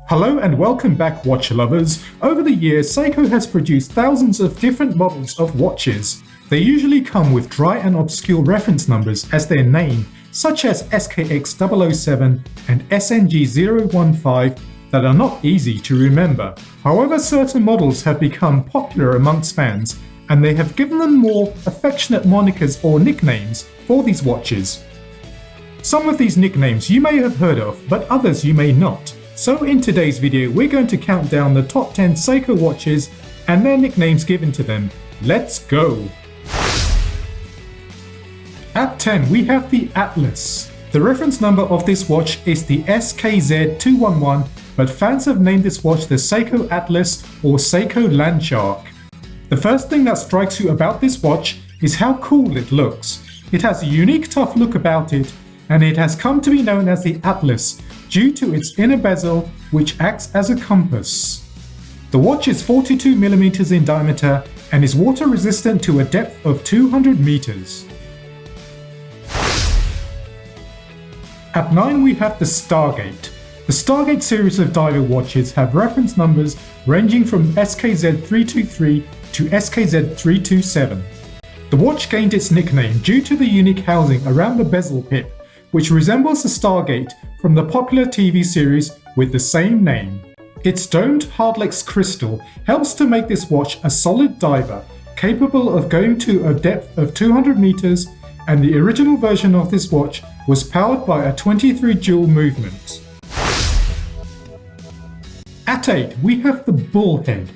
Hello and welcome back, watch lovers. Over the years, Seiko has produced thousands of different models of watches. They usually come with dry and obscure reference numbers as their name, such as SKX007 and SNG015, that are not easy to remember. However, certain models have become popular amongst fans, and they have given them more affectionate monikers or nicknames for these watches. Some of these nicknames you may have heard of, but others you may not. So in today's video, we're going to count down the top 10 Seiko watches and their nicknames given to them. Let's go! At 10, we have the Atlas. The reference number of this watch is the SKZ211, but fans have named this watch the Seiko Atlas or Seiko Landshark. The first thing that strikes you about this watch is how cool it looks. It has a unique tough look about it, and it has come to be known as the Atlas due to its inner bezel, which acts as a compass. The watch is 42mm in diameter and is water resistant to a depth of 200 meters. At 9, we have the Stargate. The Stargate series of diver watches have reference numbers ranging from SKZ323 to SKZ327. The watch gained its nickname due to the unique housing around the bezel pip, which resembles the Stargate from the popular TV series with the same name. Its domed hardlex crystal helps to make this watch a solid diver, capable of going to a depth of 200 meters, and the original version of this watch was powered by a 23 joule movement. At 8, we have the Bullhead.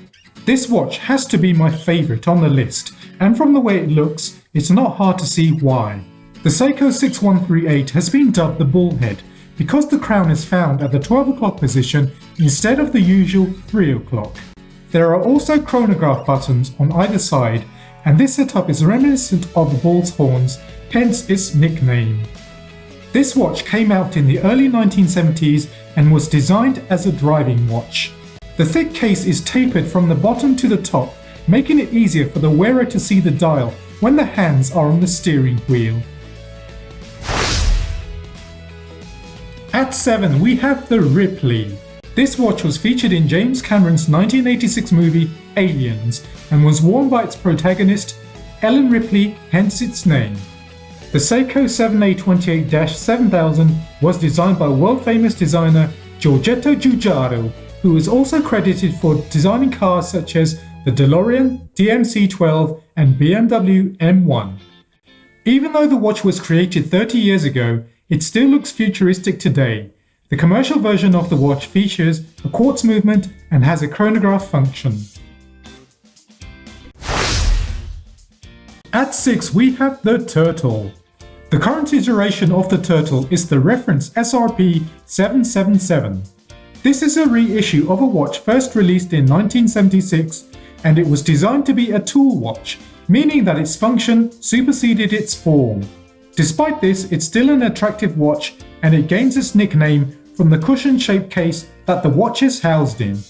This watch has to be my favourite on the list, and from the way it looks, it's not hard to see why. The Seiko 6138 has been dubbed the Bullhead because the crown is found at the 12 o'clock position instead of the usual 3 o'clock. There are also chronograph buttons on either side, and this setup is reminiscent of the bull's horns, hence its nickname. This watch came out in the early 1970s and was designed as a driving watch. The thick case is tapered from the bottom to the top, making it easier for the wearer to see the dial when the hands are on the steering wheel. At 7, we have the Ripley. This watch was featured in James Cameron's 1986 movie Aliens and was worn by its protagonist, Ellen Ripley, hence its name. The Seiko 7A28-7000 was designed by world-famous designer Giorgetto Giugiaro, who is also credited for designing cars such as the DeLorean, DMC-12 and BMW M1. Even though the watch was created 30 years ago, it still looks futuristic today. The commercial version of the watch features a quartz movement and has a chronograph function. At 6, we have the Turtle. The current iteration of the Turtle is the reference SRP 777. This is a reissue of a watch first released in 1976, and it was designed to be a tool watch, meaning that its function superseded its form. Despite this, it's still an attractive watch, and it gains its nickname from the cushion-shaped case that the watch is housed in.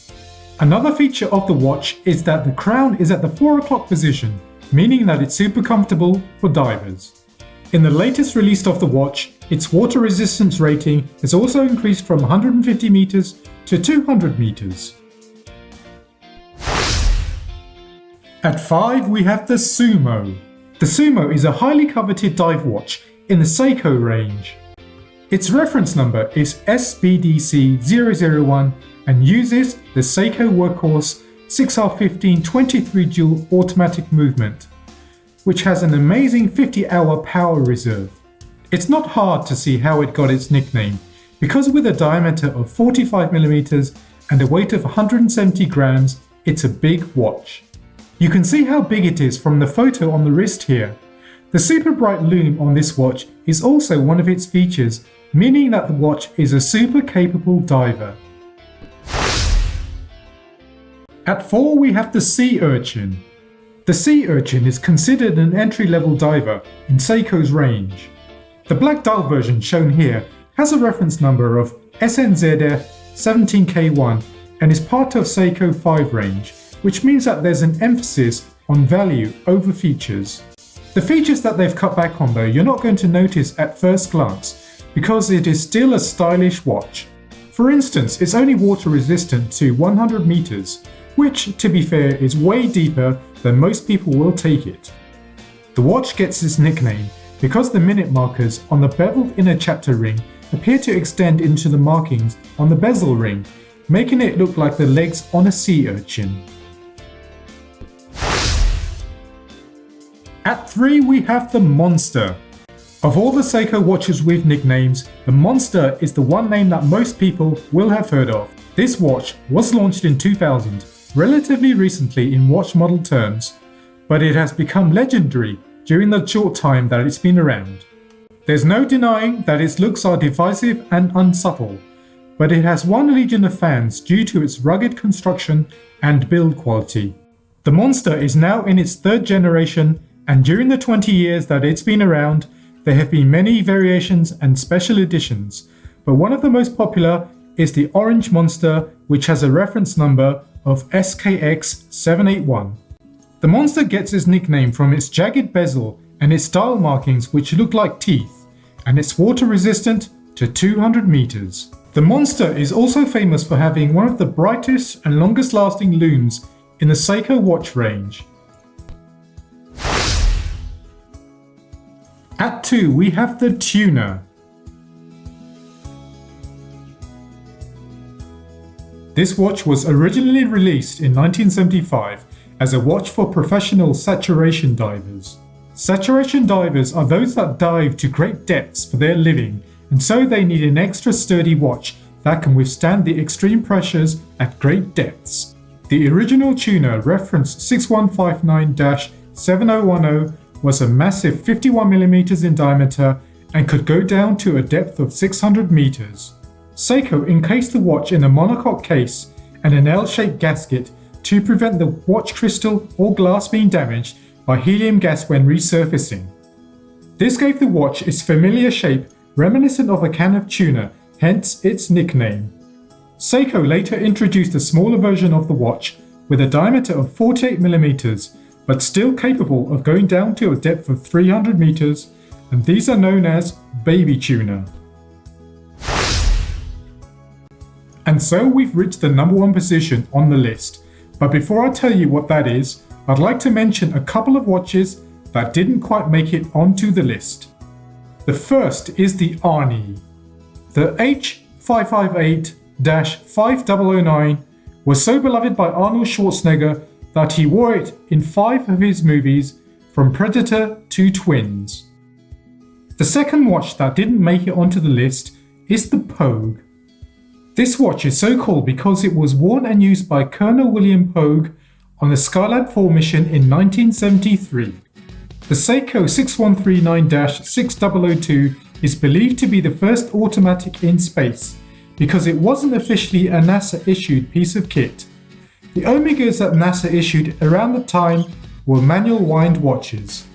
Another feature of the watch is that the crown is at the 4 o'clock position, meaning that it's super comfortable for divers. In the latest release of the watch, its water resistance rating has also increased from 150 meters to 200 meters. At 5, we have the Sumo. The Sumo is a highly coveted dive watch in the Seiko range. Its reference number is SBDC001 and uses the Seiko workhorse 6R15 23 joule automatic movement, which has an amazing 50-hour power reserve. It's not hard to see how it got its nickname, because with a diameter of 45mm and a weight of 170 grams, it's a big watch. You can see how big it is from the photo on the wrist here. The super bright lume on this watch is also one of its features, meaning that the watch is a super capable diver. At 4, we have the Sea Urchin. The Sea Urchin is considered an entry-level diver in Seiko's range. The black dial version shown here has a reference number of SNZF17K1 and is part of Seiko 5 range, which means that there's an emphasis on value over features. The features that they've cut back on though you're not going to notice at first glance, because it is still a stylish watch. For instance, it's only water resistant to 100 meters, which, to be fair, is way deeper than most people will take it. The watch gets its nickname because the minute markers on the beveled inner chapter ring appear to extend into the markings on the bezel ring, making it look like the legs on a sea urchin. At 3 we have the Monster. Of all the Seiko watches with nicknames, the Monster is the one name that most people will have heard of. This watch was launched in 2000, relatively recently in watch model terms, but it has become legendary during the short time that it's been around. There's no denying that its looks are divisive and unsubtle, but it has won a legion of fans due to its rugged construction and build quality. The Monster is now in its third generation, and during the 20 years that it's been around, there have been many variations and special editions, but one of the most popular is the Orange Monster, which has a reference number of SKX781. The Monster gets its nickname from its jagged bezel and its dial markings which look like teeth, and it's water resistant to 200 meters. The Monster is also famous for having one of the brightest and longest lasting looms in the Seiko watch range. At 2 we have the Tuna. This watch was originally released in 1975 as a watch for professional saturation divers. Saturation divers are those that dive to great depths for their living, and so they need an extra sturdy watch that can withstand the extreme pressures at great depths. The original Tuna, reference 6159-7010, was a massive 51mm in diameter and could go down to a depth of 600 meters. Seiko encased the watch in a monocoque case and an L-shaped gasket to prevent the watch crystal or glass being damaged by helium gas when resurfacing. This gave the watch its familiar shape reminiscent of a can of tuna, hence its nickname. Seiko later introduced a smaller version of the watch with a diameter of 48mm, but still capable of going down to a depth of 300 meters, and these are known as Baby Tuna. And so we've reached the number 1 position on the list, but before I tell you what that is, I'd like to mention a couple of watches that didn't quite make it onto the list. The first is the Arnie. The H558-5009 was so beloved by Arnold Schwarzenegger that he wore it in 5 of his movies, from Predator to Twins. The second watch that didn't make it onto the list is the Pogue. This watch is so called because it was worn and used by Colonel William Pogue on the Skylab 4 mission in 1973. The Seiko 6139-6002 is believed to be the first automatic in space because it wasn't officially a NASA-issued piece of kit. The Omegas that NASA issued around the time were manual wind watches.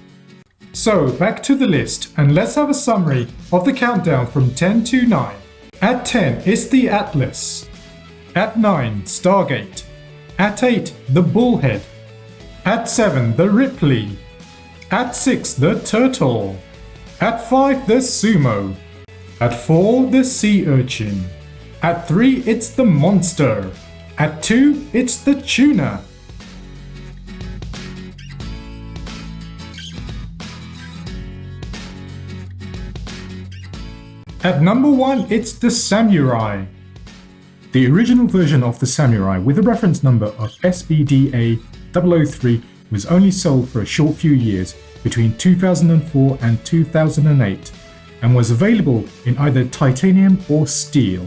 So back to the list, and let's have a summary of the countdown from 10 to 9. At 10 is the Atlas. At 9, Stargate. At 8, the Bullhead. At 7, the Ripley. At 6, the Turtle. At 5, the Sumo. At 4, the Sea Urchin. At 3, it's the Monster. At 2, it's the Tuna. At number 1, it's the Samurai. The original version of the Samurai with a reference number of SBDA003 was only sold for a short few years between 2004 and 2008 and was available in either titanium or steel.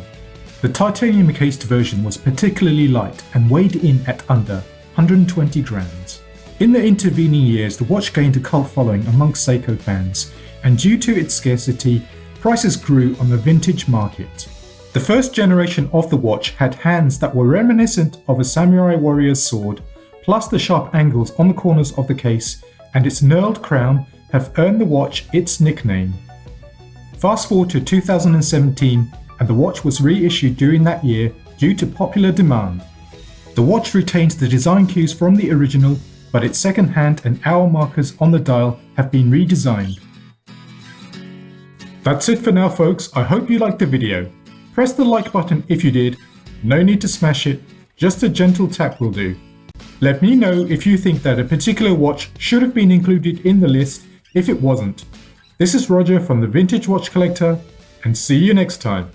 The titanium cased version was particularly light and weighed in at under 120 grams. In the intervening years, the watch gained a cult following amongst Seiko fans, and due to its scarcity, prices grew on the vintage market. The first generation of the watch had hands that were reminiscent of a samurai warrior's sword, plus the sharp angles on the corners of the case and its knurled crown have earned the watch its nickname. Fast forward to 2017 and the watch was reissued during that year due to popular demand. The watch retains the design cues from the original, but its second hand and hour markers on the dial have been redesigned. That's it for now folks, I hope you liked the video. Press the like button if you did. No need to smash it, just a gentle tap will do. Let me know if you think that a particular watch should have been included in the list if it wasn't. This is Roger from the Vintage Watch Collector, and see you next time.